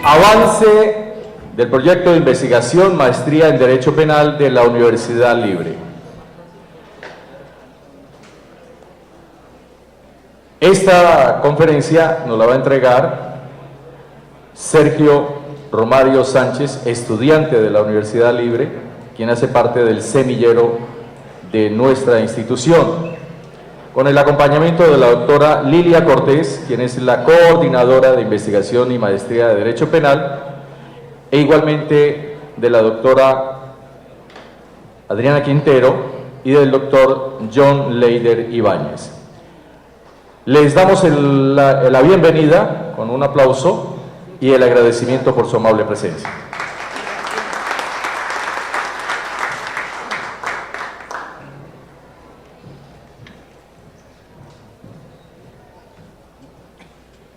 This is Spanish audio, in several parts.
Avance del proyecto de investigación Maestría en Derecho Penal de la Universidad Libre. Esta conferencia nos la va a entregar Sergio Romario Sánchez, estudiante de la Universidad Libre, quien hace parte del semillero de nuestra institución, con el acompañamiento de la doctora Lilia Cortés, quien es la coordinadora de investigación y maestría de Derecho Penal, e igualmente de la doctora Adriana Quintero y del doctor John Leider Ibáñez. Les damos la bienvenida con un aplauso y el agradecimiento por su amable presencia.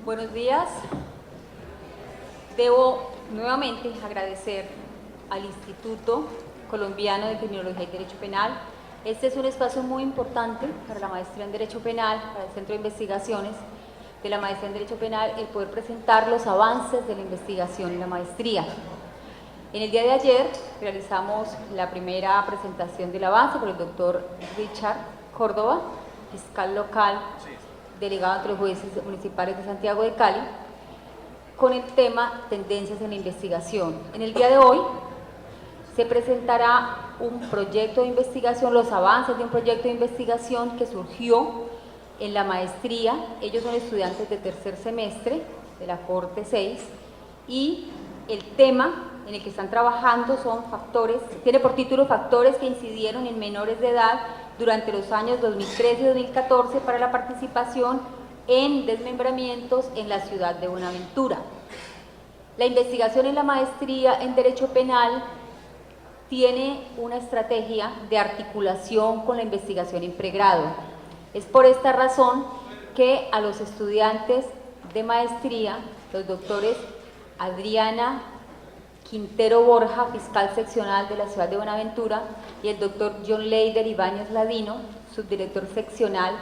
Buenos días. Debo nuevamente agradecer al Instituto Colombiano de Criminología y Derecho Penal. Este es un espacio muy importante para la maestría en Derecho Penal, para el Centro de Investigaciones de la Maestría en Derecho Penal, el poder presentar los avances de la investigación en la maestría. En el día de ayer realizamos la primera presentación del avance por el doctor Richard Córdoba, fiscal local, delegado ante los jueces municipales de Santiago de Cali, con el tema Tendencias en la investigación. En el día de hoy se presentará un proyecto de investigación, los avances de un proyecto de investigación que surgió en la maestría. Ellos son estudiantes de tercer semestre de la Corte 6 y el tema en el que están trabajando son factores, tiene por título Factores que incidieron en menores de edad durante los años 2013 y 2014 para la participación en desmembramientos en la ciudad de Buenaventura. La investigación en la maestría en Derecho Penal tiene una estrategia de articulación con la investigación en pregrado. Es por esta razón que a los estudiantes de maestría, los doctores Adriana Quintero Borja, fiscal seccional de la ciudad de Buenaventura, y el doctor John Leider Ibáñez Ladino, subdirector seccional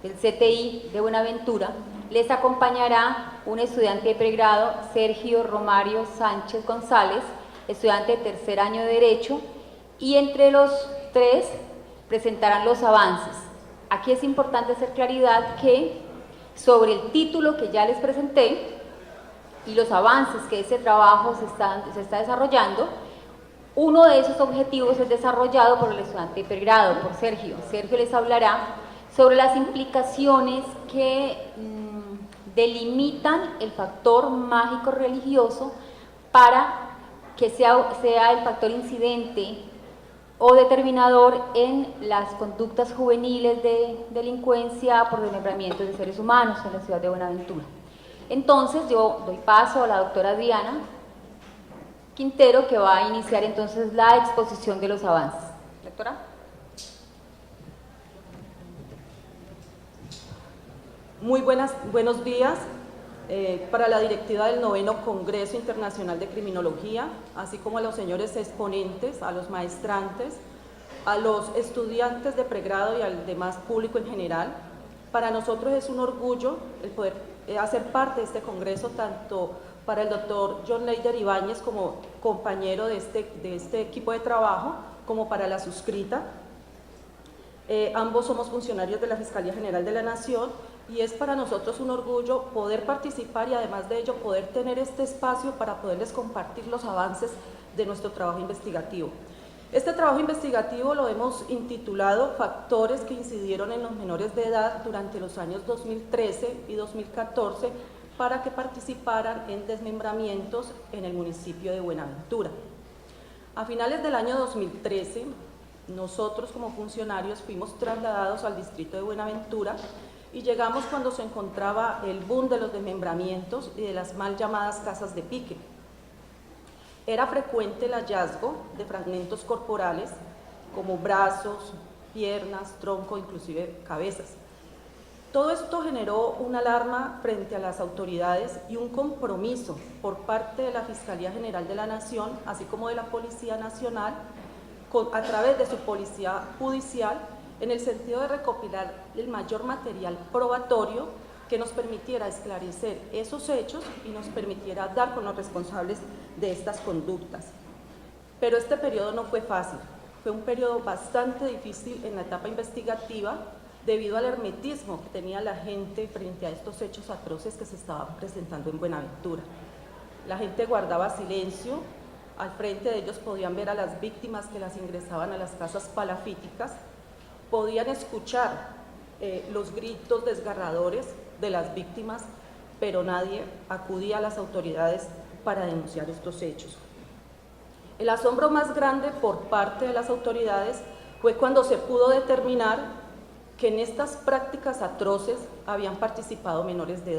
del CTI de Buenaventura, les acompañará un estudiante de pregrado, Sergio Romario Sánchez González, estudiante de tercer año de Derecho, y entre los tres presentarán los avances. Aquí es importante hacer claridad que sobre el título que ya les presenté y los avances que ese trabajo se está desarrollando, uno de esos objetivos es desarrollado por el estudiante de pregrado, por Sergio. Sergio les hablará sobre las implicaciones que delimitan el factor mágico religioso para que sea el factor incidente o determinador en las conductas juveniles de delincuencia por desmembramiento de seres humanos en la ciudad de Buenaventura. Entonces yo doy paso a la doctora Adriana Quintero, que va a iniciar entonces la exposición de los avances. Doctora. Buenos días. Para la directiva del 9º Congreso Internacional de Criminología, así como a los señores exponentes, a los maestrantes, a los estudiantes de pregrado y al demás público en general. Para nosotros es un orgullo el poder hacer parte de este congreso, tanto para el doctor John Leider Ibáñez como compañero de este equipo de trabajo, como para la suscrita. Ambos somos funcionarios de la Fiscalía General de la Nación y es para nosotros un orgullo poder participar y además de ello poder tener este espacio para poderles compartir los avances de nuestro trabajo investigativo. Este trabajo investigativo lo hemos intitulado Factores que incidieron en los menores de edad durante los años 2013 y 2014 para que participaran en desmembramientos en el municipio de Buenaventura. A finales del año 2013, nosotros como funcionarios fuimos trasladados al distrito de Buenaventura y llegamos cuando se encontraba el boom de los desmembramientos y de las mal llamadas casas de pique. Era frecuente el hallazgo de fragmentos corporales como brazos, piernas, tronco, inclusive cabezas. Todo esto generó una alarma frente a las autoridades y un compromiso por parte de la Fiscalía General de la Nación, así como de la Policía Nacional, a través de su policía judicial, en el sentido de recopilar el mayor material probatorio que nos permitiera esclarecer esos hechos y nos permitiera dar con los responsables de estas conductas. Pero este periodo no fue fácil, fue un periodo bastante difícil en la etapa investigativa debido al hermetismo que tenía la gente frente a estos hechos atroces que se estaban presentando en Buenaventura. La gente guardaba silencio, al frente de ellos podían ver a las víctimas que las ingresaban a las casas palafíticas, podían escuchar los gritos desgarradores de las víctimas, pero nadie acudía a las autoridades para denunciar estos hechos. El asombro más grande por parte de las autoridades fue cuando se pudo determinar que en estas prácticas atroces habían participado menores de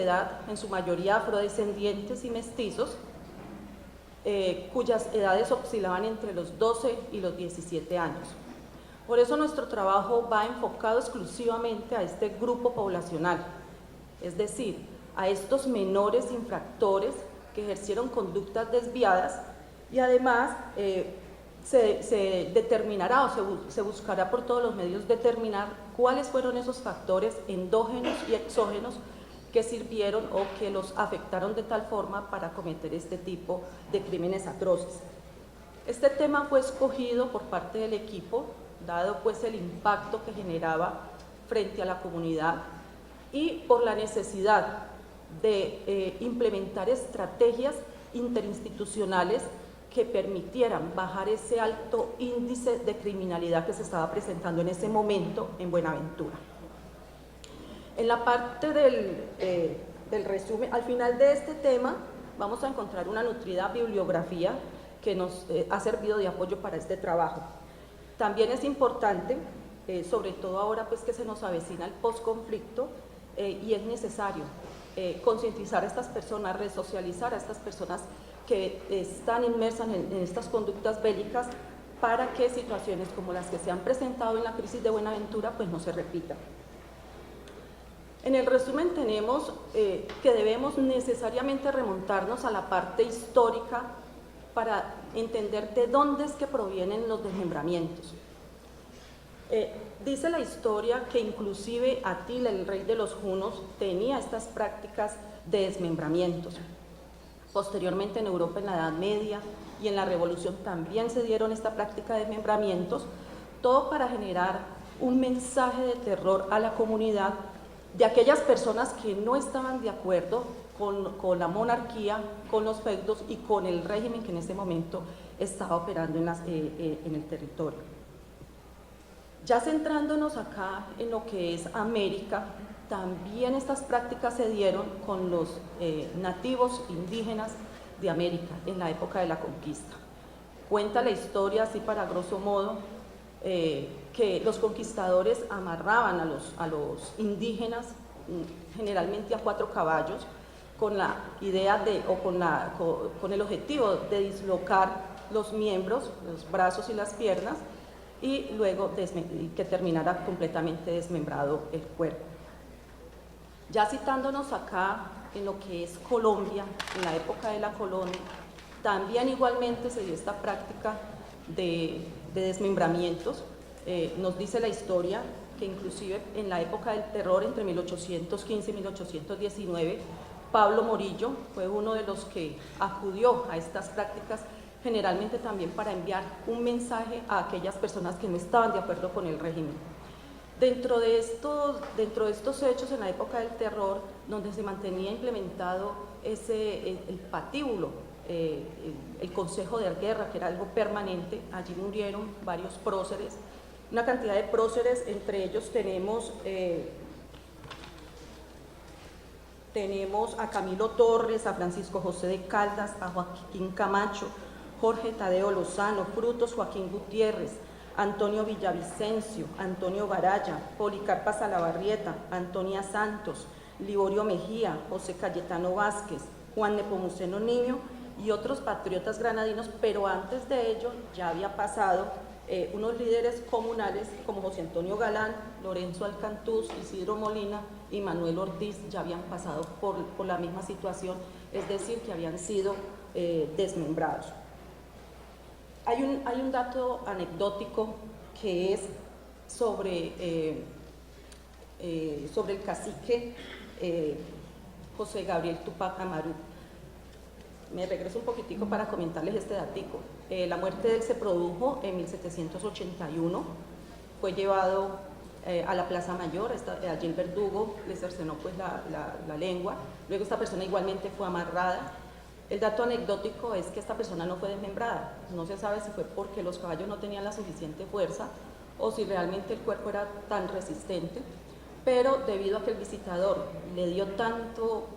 edad en su mayoría afrodescendientes y mestizos, cuyas edades oscilaban entre los 12 y los 17 años. Por eso nuestro trabajo va enfocado exclusivamente a este grupo poblacional, es decir, a estos menores infractores que ejercieron conductas desviadas y además se determinará o se buscará por todos los medios determinar cuáles fueron esos factores endógenos y exógenos que sirvieron o que los afectaron de tal forma para cometer este tipo de crímenes atroces. Este tema fue escogido por parte del equipo, dado pues el impacto que generaba frente a la comunidad y por la necesidad de implementar estrategias interinstitucionales que permitieran bajar ese alto índice de criminalidad que se estaba presentando en ese momento en Buenaventura. En la parte del resumen, al final de este tema, vamos a encontrar una nutrida bibliografía que nos ha servido de apoyo para este trabajo. También es importante, sobre todo ahora pues que se nos avecina el posconflicto, y es necesario concientizar a estas personas, resocializar a estas personas que están inmersas en estas conductas bélicas para que situaciones como las que se han presentado en la crisis de Buenaventura pues no se repitan. En el resumen tenemos que debemos necesariamente remontarnos a la parte histórica para entender de dónde es que provienen los desmembramientos. Dice la historia que inclusive Atila, el rey de los junos, tenía estas prácticas de desmembramientos. Posteriormente en Europa, en la Edad Media y en la Revolución también se dieron esta práctica de desmembramientos, todo para generar un mensaje de terror a la comunidad de aquellas personas que no estaban de acuerdo con la monarquía, con los feudos y con el régimen que en ese momento estaba operando en el territorio. Ya centrándonos acá en lo que es América, también estas prácticas se dieron con los nativos indígenas de América en la época de la conquista. Cuenta la historia, así para grosso modo, que los conquistadores amarraban a los indígenas, generalmente a 4 caballos, con la idea con el objetivo de dislocar los miembros, los brazos y las piernas, y luego que terminara completamente desmembrado el cuerpo. Ya citándonos acá en lo que es Colombia, en la época de la colonia, también igualmente se dio esta práctica de desmembramientos. Nos dice la historia que inclusive en la época del terror, entre 1815 y 1819, Pablo Morillo fue uno de los que acudió a estas prácticas, generalmente también para enviar un mensaje a aquellas personas que no estaban de acuerdo con el régimen. Dentro de estos hechos en la época del terror, donde se mantenía implementado el patíbulo, el consejo de guerra, que era algo permanente, allí murieron varios próceres, una cantidad de próceres, entre ellos tenemos a Camilo Torres, a Francisco José de Caldas, a Joaquín Camacho, Jorge Tadeo Lozano, Frutos Joaquín Gutiérrez, Antonio Villavicencio, Antonio Baraya, Policarpa Salabarrieta, Antonia Santos, Liborio Mejía, José Cayetano Vázquez, Juan Nepomuceno Niño y otros patriotas granadinos, pero antes de ello ya había pasado unos líderes comunales como José Antonio Galán, Lorenzo Alcantús, Isidro Molina y Manuel Ortiz, ya habían pasado por la misma situación, es decir, que habían sido desmembrados. Hay un dato anecdótico que es sobre sobre el cacique José Gabriel Tupac Amaru. Me regreso un poquitico para comentarles este datico. La muerte de él se produjo en 1781, fue llevado a la Plaza Mayor, allí el verdugo le cercenó pues la lengua, luego esta persona igualmente fue amarrada. El dato anecdótico es que esta persona no fue desmembrada, no se sabe si fue porque los caballos no tenían la suficiente fuerza o si realmente el cuerpo era tan resistente, pero debido a que el visitador le dio tanto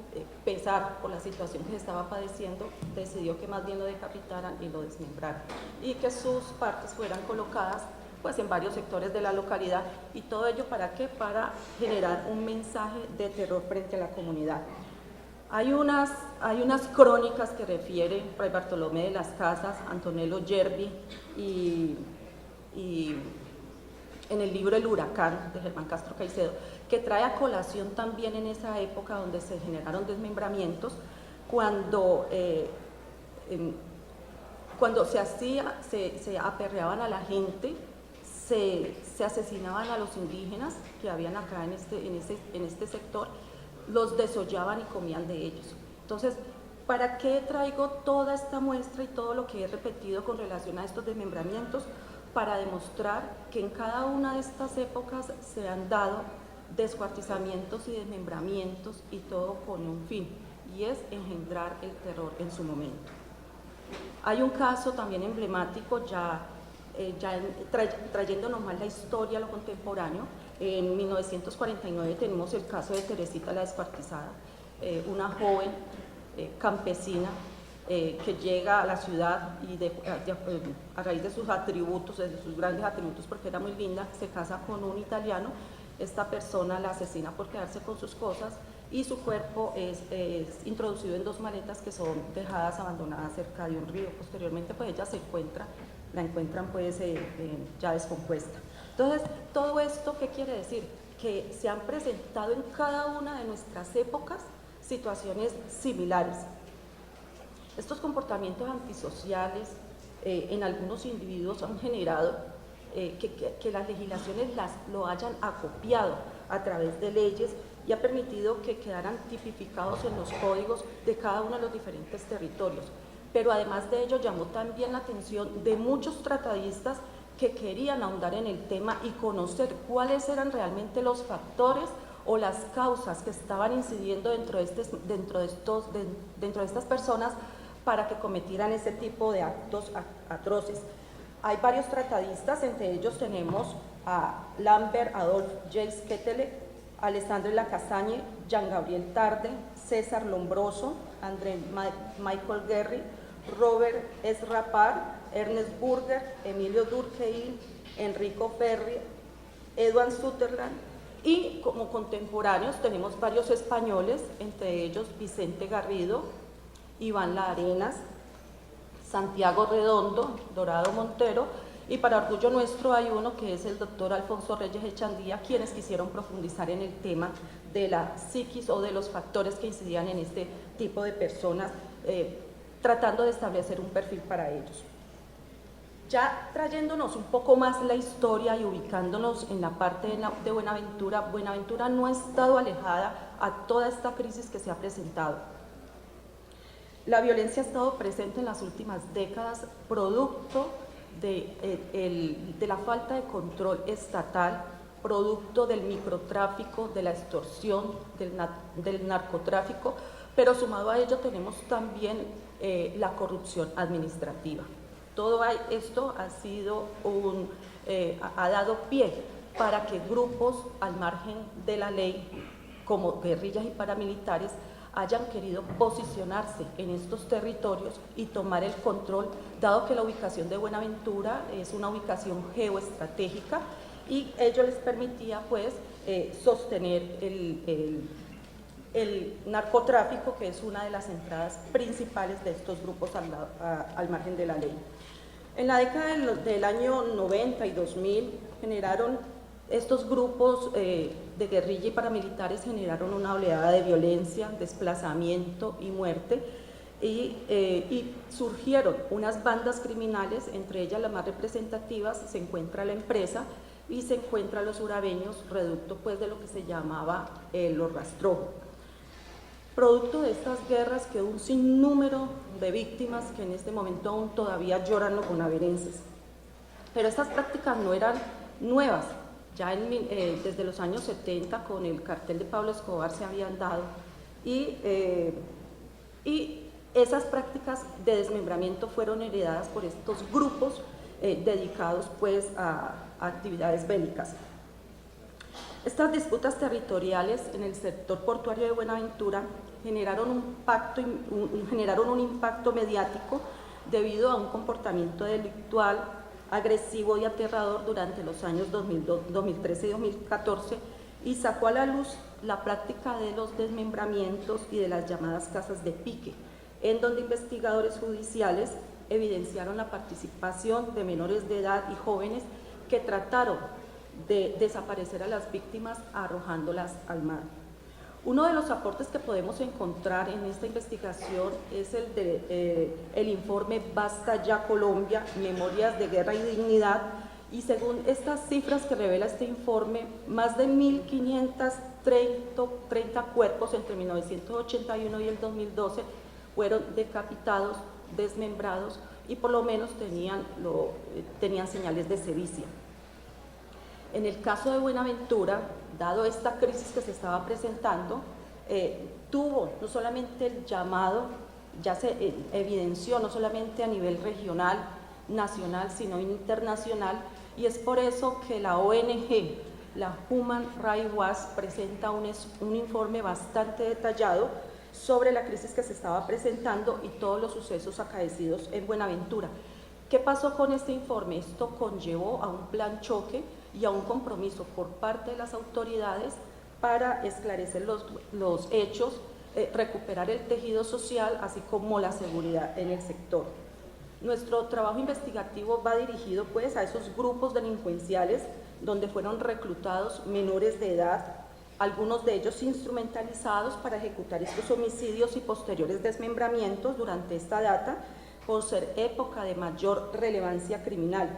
pesar por la situación que se estaba padeciendo, decidió que más bien lo decapitaran y lo desmembraran y que sus partes fueran colocadas pues en varios sectores de la localidad, y todo ello ¿para qué? Para generar un mensaje de terror frente a la comunidad. Hay unas crónicas que refiere Fray Bartolomé de las Casas, Antonello Yerbi y en el libro El Huracán de Germán Castro Caicedo, que trae a colación también en esa época donde se generaron desmembramientos, cuando se aperreaban a la gente, se asesinaban a los indígenas que habían acá en este sector, los desollaban y comían de ellos. Entonces, ¿para qué traigo toda esta muestra y todo lo que he repetido con relación a estos desmembramientos? Para demostrar que en cada una de estas épocas se han dado descuartizamientos y desmembramientos, y todo con un fin, y es engendrar el terror en su momento. Hay un caso también emblemático, trayéndonos más la historia, lo contemporáneo. En 1949 tenemos el caso de Teresita la Descuartizada, una joven campesina que llega a la ciudad y a raíz de sus atributos, de sus grandes atributos, porque era muy linda, se casa con un italiano. Esta persona la asesina por quedarse con sus cosas y su cuerpo es introducido en 2 maletas que son dejadas abandonadas cerca de un río. Posteriormente pues ella la encuentran pues ya descompuesta. Entonces, todo esto, ¿qué quiere decir? Que se han presentado en cada una de nuestras épocas situaciones similares. Estos comportamientos antisociales en algunos individuos han generado que las legislaciones lo hayan acopiado a través de leyes, y ha permitido que quedaran tipificados en los códigos de cada uno de los diferentes territorios. Pero además de ello llamó también la atención de muchos tratadistas que querían ahondar en el tema y conocer cuáles eran realmente los factores o las causas que estaban incidiendo dentro de estas personas para que cometieran ese tipo de actos atroces. Hay varios tratadistas, entre ellos tenemos a Lambert Adolf Jacques Quetelet, Alessandre Lacasagne, Jean Gabriel Tarde, César Lombroso, André Michael Guerri, Robert S. Rapar, Ernest Burger, Emilio Durkheim, Enrico Ferri, Edward Sutherland, y como contemporáneos tenemos varios españoles, entre ellos Vicente Garrido, Iván Larenas, Santiago Redondo, Dorado Montero, y para orgullo nuestro hay uno que es el doctor Alfonso Reyes Echandía, quienes quisieron profundizar en el tema de la psiquis o de los factores que incidían en este tipo de personas, tratando de establecer un perfil para ellos. Ya trayéndonos un poco más la historia y ubicándonos en la parte de Buenaventura, Buenaventura no ha estado alejada a toda esta crisis que se ha presentado. La violencia ha estado presente en las últimas décadas, producto de la falta de control estatal, producto del microtráfico, de la extorsión, del narcotráfico, pero sumado a ello tenemos también la corrupción administrativa. Todo esto ha dado pie para que grupos al margen de la ley, como guerrillas y paramilitares, hayan querido posicionarse en estos territorios y tomar el control, dado que la ubicación de Buenaventura es una ubicación geoestratégica y ello les permitía pues sostener el narcotráfico, que es una de las entradas principales de estos grupos al margen de la ley. En la década del año 90 y 2000 estos grupos de guerrilla y paramilitares generaron una oleada de violencia, desplazamiento y muerte, y surgieron unas bandas criminales, entre ellas las más representativas se encuentra la empresa, y se encuentran los urabeños, reducto pues de lo que se llamaba los rastrojos. Producto de estas guerras quedó un sinnúmero de víctimas que en este momento aún todavía lloran los bonaerenses. Pero estas prácticas no eran nuevas, ya desde los años 70 con el cartel de Pablo Escobar se habían dado y esas prácticas de desmembramiento fueron heredadas por estos grupos dedicados pues a actividades bélicas. Estas disputas territoriales en el sector portuario de Buenaventura generaron un impacto mediático debido a un comportamiento delictual, agresivo y aterrador durante los años 2013 y 2014 y sacó a la luz la práctica de los desmembramientos y de las llamadas casas de pique, en donde investigadores judiciales evidenciaron la participación de menores de edad y jóvenes que trataron de desaparecer a las víctimas arrojándolas al mar. Uno de los aportes que podemos encontrar en esta investigación es el informe Basta Ya Colombia, Memorias de Guerra y Dignidad, y según estas cifras que revela este informe, más de 1.530 cuerpos entre 1981 y el 2012 fueron decapitados, desmembrados y por lo menos tenían señales de sevicia. En el caso de Buenaventura, dado esta crisis que se estaba presentando, tuvo no solamente el llamado, ya se evidenció no solamente a nivel regional, nacional, sino internacional, y es por eso que la ONG, la Human Rights Watch, presenta un informe bastante detallado sobre la crisis que se estaba presentando y todos los sucesos acaecidos en Buenaventura. ¿Qué pasó con este informe? Esto conllevó a un plan choque y a un compromiso por parte de las autoridades para esclarecer los hechos, recuperar el tejido social, así como la seguridad en el sector. Nuestro trabajo investigativo va dirigido pues a esos grupos delincuenciales donde fueron reclutados menores de edad, algunos de ellos instrumentalizados para ejecutar estos homicidios y posteriores desmembramientos durante esta data, por ser época de mayor relevancia criminal.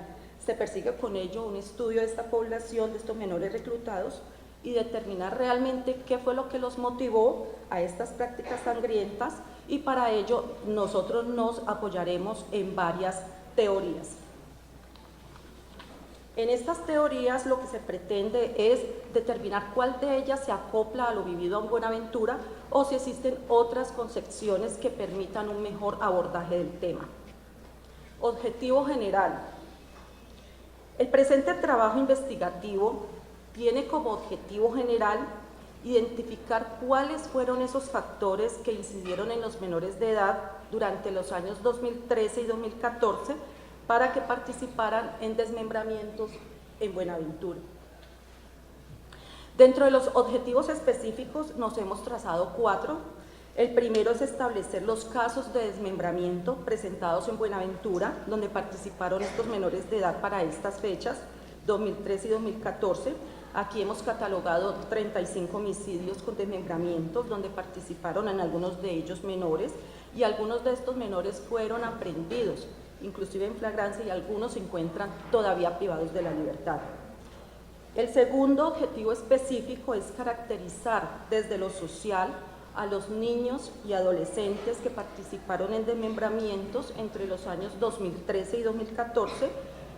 Se persigue con ello un estudio de esta población, de estos menores reclutados, y determinar realmente qué fue lo que los motivó a estas prácticas sangrientas, y para ello nosotros nos apoyaremos en varias teorías. En estas teorías lo que se pretende es determinar cuál de ellas se acopla a lo vivido en Buenaventura o si existen otras concepciones que permitan un mejor abordaje del tema. Objetivo general. El presente trabajo investigativo tiene como objetivo general identificar cuáles fueron esos factores que incidieron en los menores de edad durante los años 2013 y 2014 para que participaran en desmembramientos en Buenaventura. Dentro de los objetivos específicos nos hemos trazado 4. El primero es establecer los casos de desmembramiento presentados en Buenaventura, donde participaron estos menores de edad para estas fechas, 2013 y 2014. Aquí hemos catalogado 35 homicidios con desmembramientos, donde participaron en algunos de ellos menores, y algunos de estos menores fueron aprehendidos, inclusive en flagrancia, y algunos se encuentran todavía privados de la libertad. El segundo objetivo específico es caracterizar desde lo social a los niños y adolescentes que participaron en desmembramientos entre los años 2013 y 2014,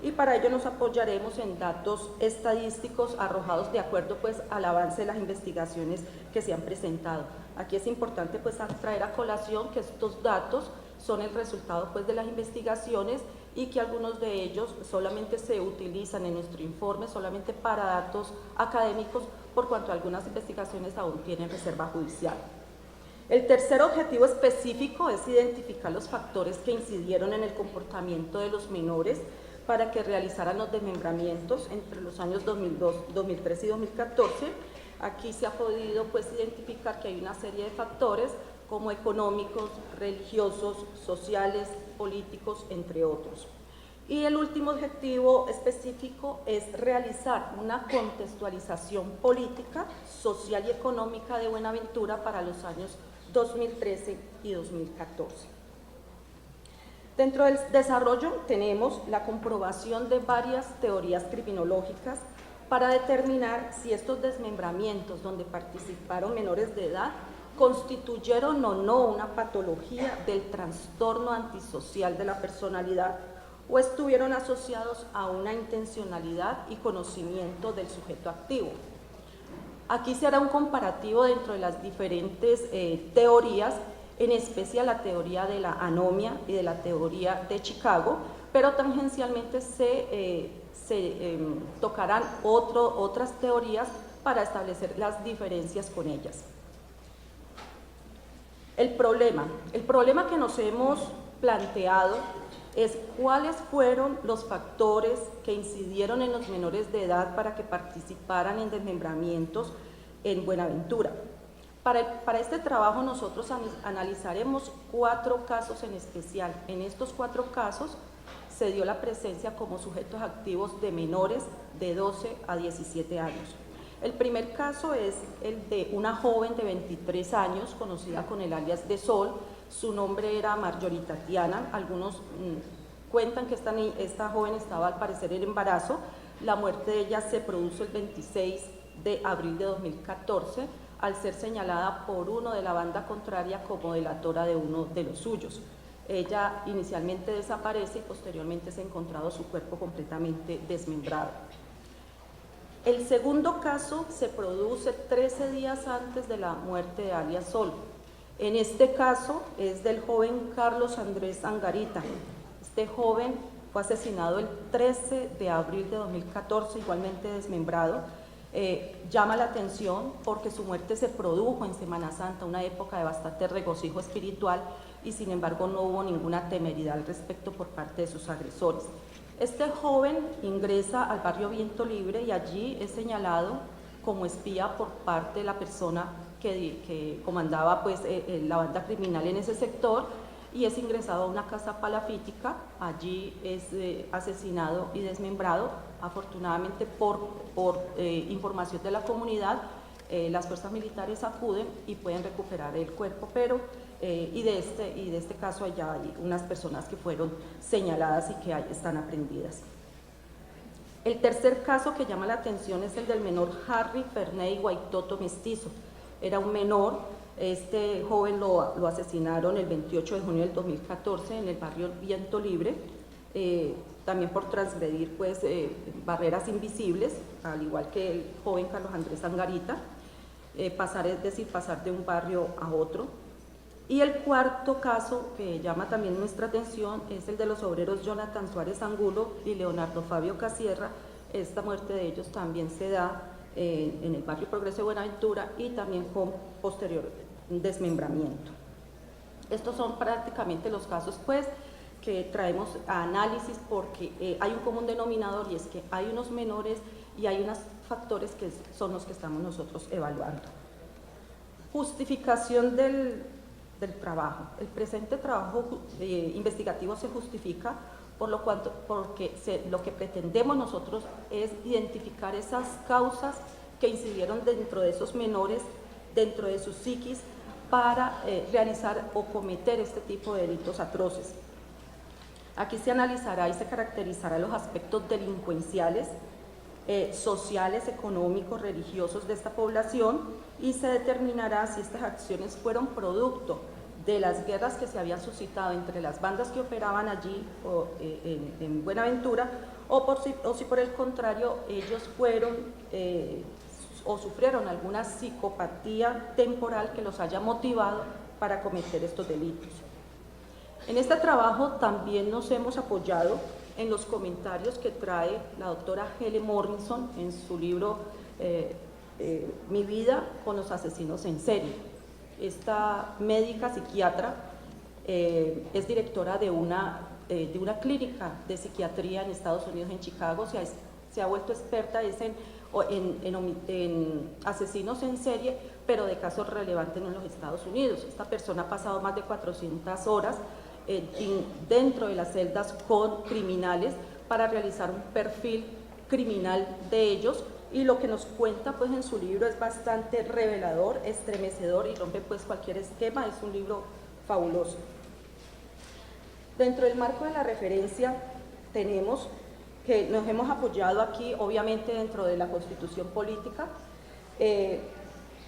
y para ello nos apoyaremos en datos estadísticos arrojados de acuerdo pues al avance de las investigaciones que se han presentado. Aquí es importante pues traer a colación que estos datos son el resultado pues de las investigaciones y que algunos de ellos solamente se utilizan en nuestro informe solamente para datos académicos, por cuanto algunas investigaciones aún tienen reserva judicial. El tercer objetivo específico es identificar los factores que incidieron en el comportamiento de los menores para que realizaran los desmembramientos entre los años 2013 y 2014. Aquí se ha podido pues identificar que hay una serie de factores como económicos, religiosos, sociales, políticos, entre otros. Y el último objetivo específico es realizar una contextualización política, social y económica de Buenaventura para los años 2013 y 2014. Dentro del desarrollo tenemos la comprobación de varias teorías criminológicas para determinar si estos desmembramientos donde participaron menores de edad constituyeron o no una patología del trastorno antisocial de la personalidad o estuvieron asociados a una intencionalidad y conocimiento del sujeto activo. Aquí se hará un comparativo dentro de las diferentes teorías, en especial la teoría de la anomia y de la teoría de Chicago, pero tangencialmente se tocarán otras teorías para establecer las diferencias con ellas. El problema que nos hemos planteado es cuáles fueron los factores que incidieron en los menores de edad para que participaran en desmembramientos en Buenaventura. Para este trabajo nosotros analizaremos 4 casos en especial. En estos 4 casos se dio la presencia como sujetos activos de menores de 12 a 17 años. El primer caso es el de una joven de 23 años, conocida con el alias de Sol. Su nombre era Marjorie Tatiana. Algunos cuentan que esta joven estaba al parecer en embarazo. La muerte de ella se produjo el 26 de abril de 2014, al ser señalada por uno de la banda contraria como delatora de uno de los suyos. Ella inicialmente desaparece y posteriormente se ha encontrado su cuerpo completamente desmembrado. El segundo caso se produce 13 días antes de la muerte de alias Sol. En este caso es del joven Carlos Andrés Angarita. Este joven fue asesinado el 13 de abril de 2014, igualmente desmembrado. Llama la atención porque su muerte se produjo en Semana Santa, una época de bastante regocijo espiritual, y sin embargo no hubo ninguna temeridad al respecto por parte de sus agresores. Este joven ingresa al barrio Viento Libre y allí es señalado como espía por parte de la persona que comandaba pues, la banda criminal en ese sector, y es ingresado a una casa palafítica. Allí es asesinado y desmembrado. Afortunadamente por información de la comunidad, las fuerzas militares acuden y pueden recuperar el cuerpo, pero y de este caso ya hay unas personas que fueron señaladas y que están aprehendidas. El tercer caso que llama la atención es el del menor Harry Ferney Guaitoto Mestizo. Era un menor. Este joven lo asesinaron el 28 de junio del 2014 en el barrio Viento Libre, también por transgredir pues, barreras invisibles, al igual que el joven Carlos Andrés Angarita, pasar de un barrio a otro. Y el cuarto caso que llama también nuestra atención es el de los obreros Jonathan Suárez Angulo y Leonardo Fabio Casierra. Esta muerte de ellos también se da en el barrio Progreso de Buenaventura y también con posterior desmembramiento. Estos son prácticamente los casos pues que traemos a análisis porque hay un común denominador, y es que hay unos menores y hay unos factores que son los que estamos nosotros evaluando. Justificación del trabajo. El presente trabajo investigativo se justifica porque lo que pretendemos nosotros es identificar esas causas que incidieron dentro de esos menores, dentro de sus psiquis, para realizar o cometer este tipo de delitos atroces. Aquí se analizará y se caracterizará los aspectos delincuenciales, sociales, económicos, religiosos de esta población, y se determinará si estas acciones fueron producto de las guerras que se habían suscitado entre las bandas que operaban allí en Buenaventura, o si por el contrario ellos fueron o sufrieron alguna psicopatía temporal que los haya motivado para cometer estos delitos. En este trabajo también nos hemos apoyado en los comentarios que trae la doctora Helen Morrison en su libro Mi vida con los asesinos en serie. Esta médica psiquiatra es directora de una clínica de psiquiatría en Estados Unidos, en Chicago. Se ha vuelto experta en asesinos en serie, pero de casos relevantes en los Estados Unidos. Esta persona ha pasado más de 400 horas dentro de las celdas con criminales para realizar un perfil criminal de ellos, y lo que nos cuenta pues en su libro es bastante revelador, estremecedor y rompe pues cualquier esquema. Es un libro fabuloso. Dentro del marco de la referencia tenemos que nos hemos apoyado aquí, obviamente dentro de la Constitución política,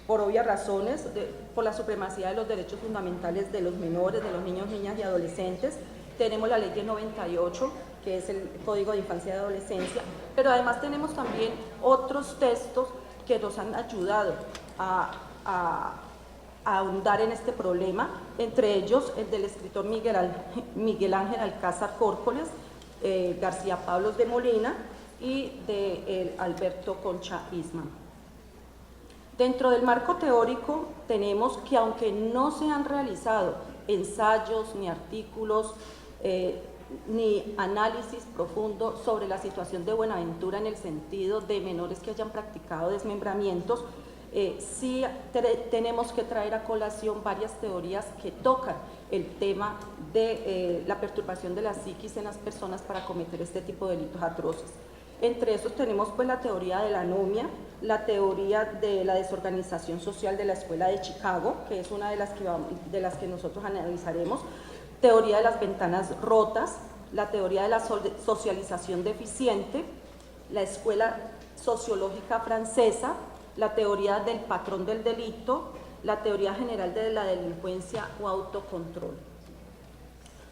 por obvias razones, por la supremacía de los derechos fundamentales de los menores, de los niños, niñas y adolescentes. Tenemos la Ley 1098, que es el Código de Infancia y Adolescencia, pero además tenemos también otros textos que nos han ayudado a ahondar en este problema, entre ellos el del escritor Miguel Ángel Alcázar Córcoles, García Pablos de Molina y de Alberto Concha Isman. Dentro del marco teórico tenemos que, aunque no se han realizado ensayos ni artículos ni análisis profundo sobre la situación de Buenaventura en el sentido de menores que hayan practicado desmembramientos, sí tenemos que traer a colación varias teorías que tocan el tema de la perturbación de la psiquis en las personas para cometer este tipo de delitos atroces. Entre esos tenemos pues la teoría de la anomia, la teoría de la desorganización social de la Escuela de Chicago, que es una de las que nosotros analizaremos, teoría de las ventanas rotas, la teoría de la socialización deficiente, la escuela sociológica francesa, la teoría del patrón del delito, la teoría general de la delincuencia o autocontrol.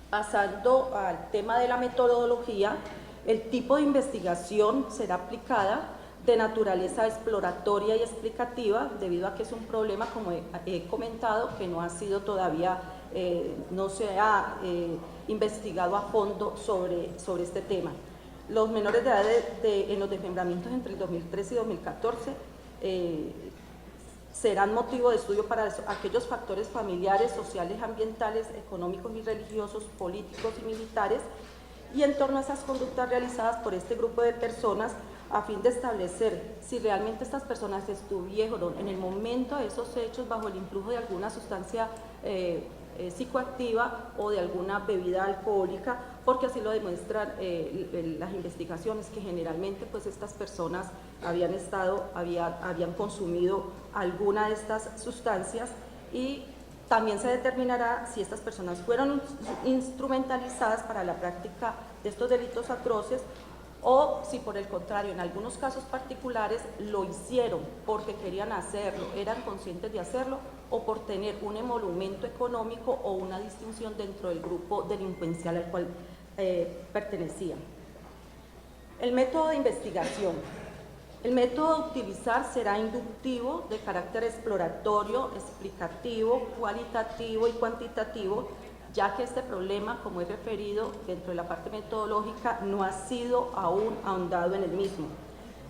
Pasando al tema de la metodología, el tipo de investigación será aplicada de naturaleza exploratoria y explicativa, debido a que es un problema, como he comentado, que no ha sido todavía, no se ha investigado a fondo sobre este tema. Los menores de edad en los desmembramientos entre el 2013 y 2014 serán motivo de estudio para aquellos factores familiares, sociales, ambientales, económicos y religiosos, políticos y militares, y en torno a esas conductas realizadas por este grupo de personas, a fin de establecer si realmente estas personas estuvieron en el momento de esos hechos bajo el influjo de alguna sustancia psicoactiva o de alguna bebida alcohólica, porque así lo demuestran las investigaciones, que generalmente pues estas personas habían consumido alguna de estas sustancias, y también se determinará si estas personas fueron instrumentalizadas para la práctica de estos delitos atroces, o si por el contrario, en algunos casos particulares lo hicieron porque querían hacerlo, eran conscientes de hacerlo, o por tener un emolumento económico o una distinción dentro del grupo delincuencial al cual pertenecían. El método de investigación. El método a utilizar será inductivo, de carácter exploratorio, explicativo, cualitativo y cuantitativo, ya que este problema, como he referido dentro de la parte metodológica, no ha sido aún ahondado en el mismo.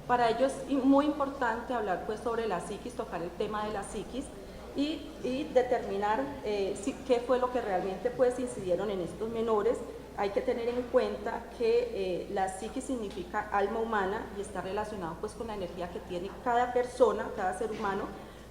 Para ello es muy importante hablar pues sobre la psiquis, tocar el tema de la psiquis y determinar qué fue lo que realmente pues incidieron en estos menores. Hay que tener en cuenta que la psiquis significa alma humana y está relacionado pues con la energía que tiene cada persona, cada ser humano.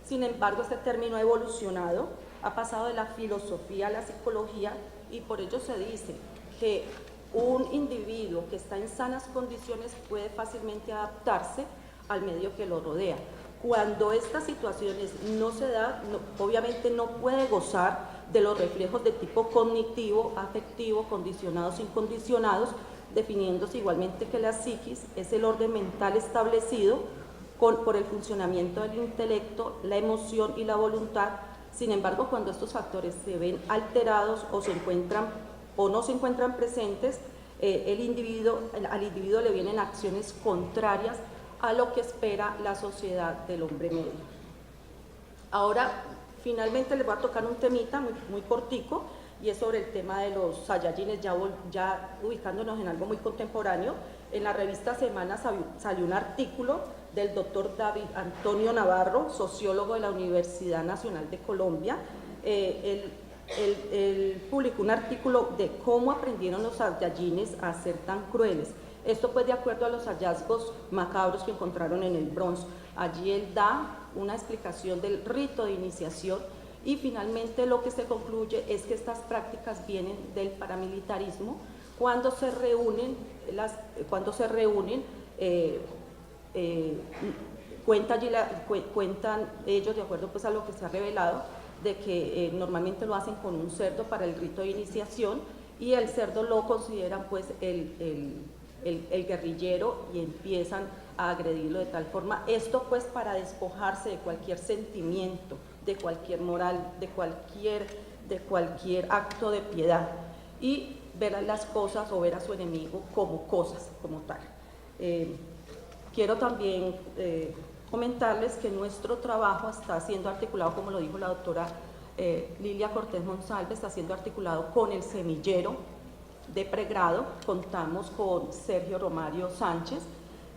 Sin embargo, este término ha evolucionado, ha pasado de la filosofía a la psicología, y por ello se dice que un individuo que está en sanas condiciones puede fácilmente adaptarse al medio que lo rodea. Cuando estas situaciones no se dan, obviamente no puede gozar de los reflejos de tipo cognitivo, afectivo, condicionados, incondicionados, definiéndose igualmente que la psiquis es el orden mental establecido por el funcionamiento del intelecto, la emoción y la voluntad. Sin embargo, cuando estos factores se ven alterados o no se encuentran presentes, al individuo le vienen acciones contrarias a lo que espera la sociedad del hombre medio. Ahora, finalmente les voy a tocar un temita muy cortico, y es sobre el tema de los Saiyajines, ya ubicándonos en algo muy contemporáneo. En la revista Semana salió un artículo del doctor David Antonio Navarro, sociólogo de la Universidad Nacional de Colombia. Él publicó un artículo de cómo aprendieron los Saiyajines a ser tan crueles. Esto pues de acuerdo a los hallazgos macabros que encontraron en el Bronx. Allí él da una explicación del rito de iniciación, y finalmente lo que se concluye es que estas prácticas vienen del paramilitarismo. Cuando se reúnen, cuentan ellos, de acuerdo pues a lo que se ha revelado, de que normalmente lo hacen con un cerdo para el rito de iniciación, y el cerdo lo consideran pues el el guerrillero y empiezan a agredirlo de tal forma. Esto pues para despojarse de cualquier sentimiento, de cualquier moral, de cualquier acto de piedad y ver a las cosas o ver a su enemigo como cosas, como tal. Quiero también comentarles que nuestro trabajo está siendo articulado, como lo dijo la doctora Lilia Cortés Monsalve, está siendo articulado con el semillero de pregrado. Contamos con Sergio Romario Sánchez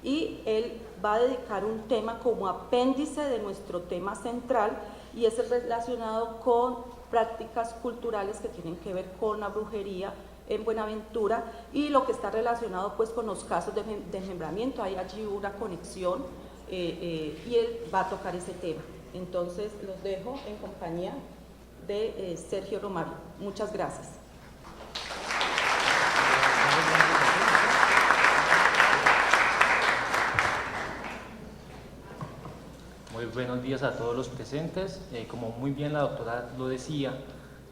y él va a dedicar un tema como apéndice de nuestro tema central y es relacionado con prácticas culturales que tienen que ver con la brujería en Buenaventura y lo que está relacionado pues con los casos de desmembramiento. Hay allí una conexión y él va a tocar ese tema. Entonces los dejo en compañía de Sergio Romario. Muchas gracias. Muy buenos días a todos los presentes. Como muy bien la doctora lo decía,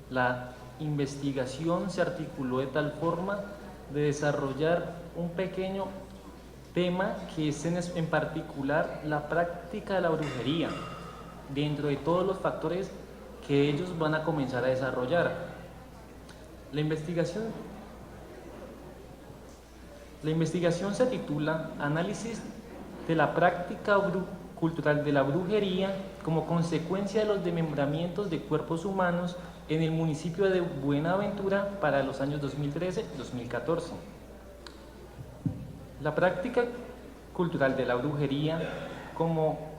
la investigación se articuló de tal forma de desarrollar un pequeño tema que es en particular la práctica de la brujería, dentro de todos los factores que ellos van a comenzar a desarrollar. La investigación se titula Análisis de la práctica cultural de la brujería como consecuencia de los desmembramientos de cuerpos humanos en el municipio de Buenaventura para los años 2013-2014. La práctica cultural de la brujería como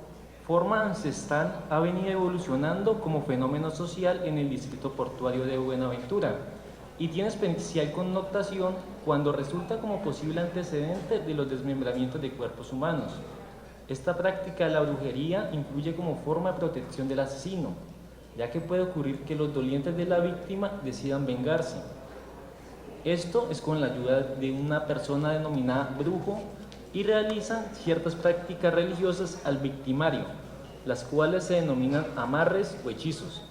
forma ancestral ha venido evolucionando como fenómeno social en el distrito portuario de Buenaventura y tiene especial connotación cuando resulta como posible antecedente de los desmembramientos de cuerpos humanos. Esta práctica de la brujería incluye como forma de protección del asesino, ya que puede ocurrir que los dolientes de la víctima decidan vengarse. Esto es con la ayuda de una persona denominada brujo y realizan ciertas prácticas religiosas al victimario, las cuales se denominan amarres o hechizos,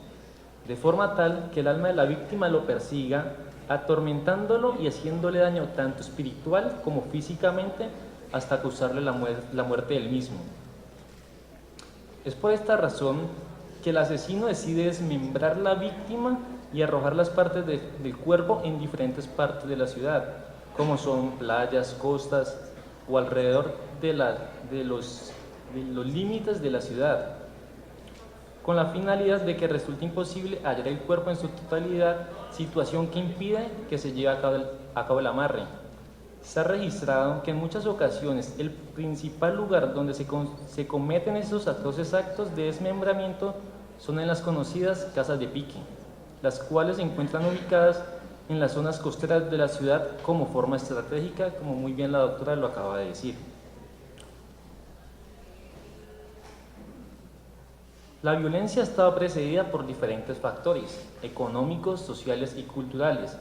de forma tal que el alma de la víctima lo persiga, atormentándolo y haciéndole daño tanto espiritual como físicamente hasta causarle la muerte del mismo. Es por esta razón que el asesino decide desmembrar la víctima y arrojar las partes del cuerpo en diferentes partes de la ciudad, como son playas, costas o alrededor de los límites de la ciudad, con la finalidad de que resulte imposible hallar el cuerpo en su totalidad, situación que impide que se lleve a cabo el amarre. Se ha registrado que en muchas ocasiones el principal lugar donde se cometen esos atroces actos de desmembramiento son en las conocidas casas de pique, las cuales se encuentran ubicadas en las zonas costeras de la ciudad como forma estratégica, como muy bien la doctora lo acaba de decir. La violencia ha estado precedida por diferentes factores económicos, sociales y culturales.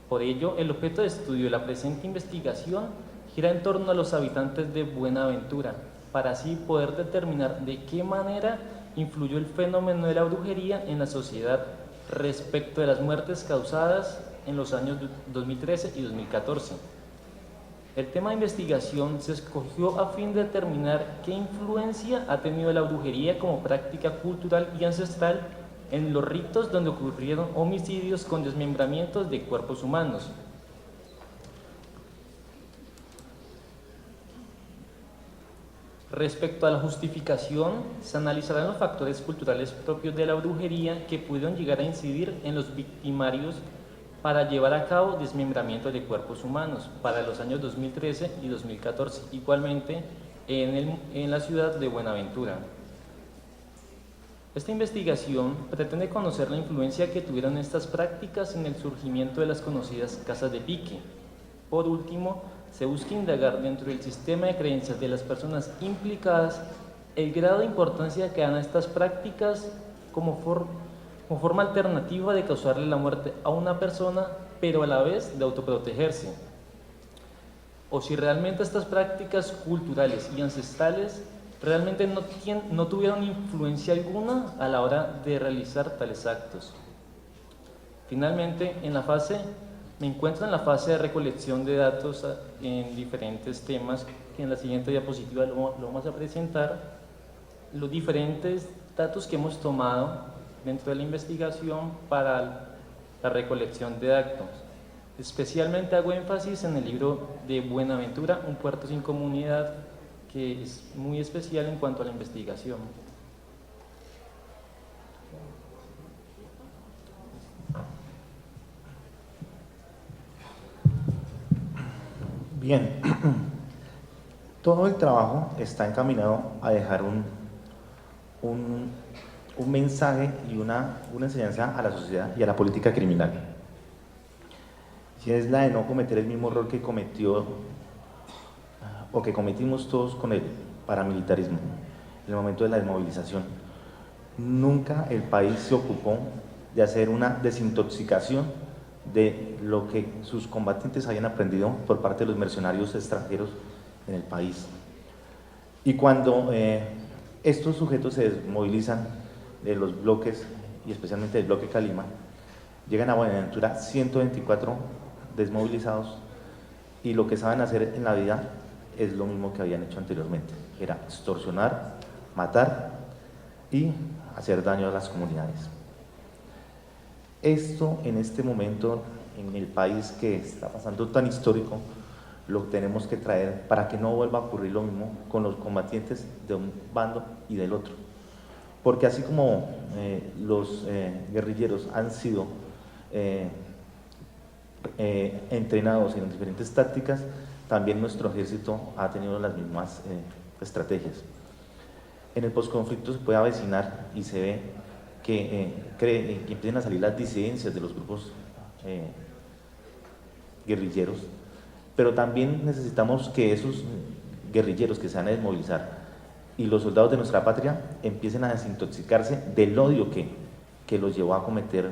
Por ello, el objeto de estudio de la presente investigación gira en torno a los habitantes de Buenaventura, para así poder determinar de qué manera influyó el fenómeno de la brujería en la sociedad respecto de las muertes causadas en los años 2013 y 2014. El tema de investigación se escogió a fin de determinar qué influencia ha tenido la brujería como práctica cultural y ancestral en los ritos donde ocurrieron homicidios con desmembramientos de cuerpos humanos. Respecto a la justificación, se analizarán los factores culturales propios de la brujería que pudieron llegar a incidir en los victimarios para llevar a cabo desmembramientos de cuerpos humanos para los años 2013 y 2014, igualmente en la ciudad de Buenaventura. Esta investigación pretende conocer la influencia que tuvieron estas prácticas en el surgimiento de las conocidas casas de pique. Por último, se busca indagar dentro del sistema de creencias de las personas implicadas el grado de importancia que dan a estas prácticas como forma alternativa de causarle la muerte a una persona, pero a la vez de autoprotegerse. O si realmente estas prácticas culturales y ancestrales realmente no tuvieron influencia alguna a la hora de realizar tales actos. Finalmente, en la fase Me encuentro en la fase de recolección de datos en diferentes temas, que en la siguiente diapositiva lo vamos a presentar. Los diferentes datos que hemos tomado dentro de la investigación para la recolección de datos. Especialmente hago énfasis en el libro de Buenaventura, Un puerto sin comunidad, que es muy especial en cuanto a la investigación. Bien, todo el trabajo está encaminado a dejar un mensaje y una enseñanza a la sociedad y a la política criminal. Y es la de no cometer el mismo error que cometió o que cometimos todos con el paramilitarismo en el momento de la desmovilización. Nunca el país se ocupó de hacer una desintoxicación de lo que sus combatientes habían aprendido por parte de los mercenarios extranjeros en el país. Y cuando estos sujetos se desmovilizan de los bloques, y especialmente del bloque Calima, llegan a Buenaventura 124 desmovilizados, y lo que saben hacer en la vida es lo mismo que habían hecho anteriormente, era extorsionar, matar y hacer daño a las comunidades. Esto en este momento, en el país que está pasando tan histórico, lo tenemos que traer para que no vuelva a ocurrir lo mismo con los combatientes de un bando y del otro. Porque así como los guerrilleros han sido entrenados en diferentes tácticas, también nuestro ejército ha tenido las mismas estrategias. En el posconflicto se puede avecinar y se ve que empiezan a salir las disidencias de los grupos guerrilleros, pero también necesitamos que esos guerrilleros que se van a desmovilizar y los soldados de nuestra patria empiecen a desintoxicarse del odio que los llevó a cometer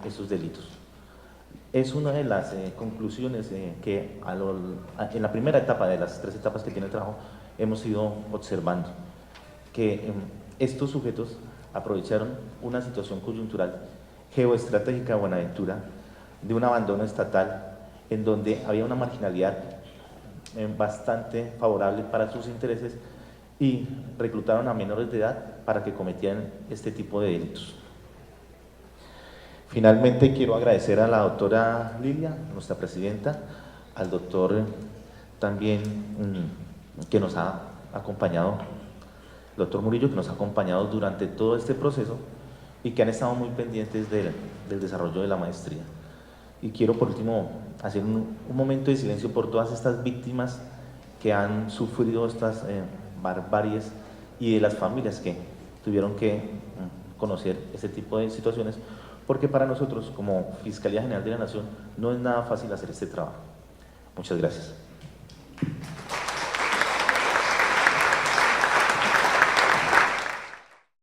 esos delitos. Es una de las conclusiones que en la primera etapa de las 3 etapas que tiene el trabajo hemos ido observando, que estos sujetos aprovecharon una situación coyuntural geoestratégica de Buenaventura, de un abandono estatal, en donde había una marginalidad bastante favorable para sus intereses, y reclutaron a menores de edad para que cometieran este tipo de delitos. Finalmente quiero agradecer a la doctora Lilia, nuestra presidenta, al doctor también que nos ha acompañado, el doctor Murillo, que nos ha acompañado durante todo este proceso y que han estado muy pendientes del desarrollo de la maestría. Y quiero por último hacer un momento de silencio por todas estas víctimas que han sufrido estas barbaries, y de las familias que tuvieron que conocer este tipo de situaciones, porque para nosotros como Fiscalía General de la Nación no es nada fácil hacer este trabajo. Muchas gracias.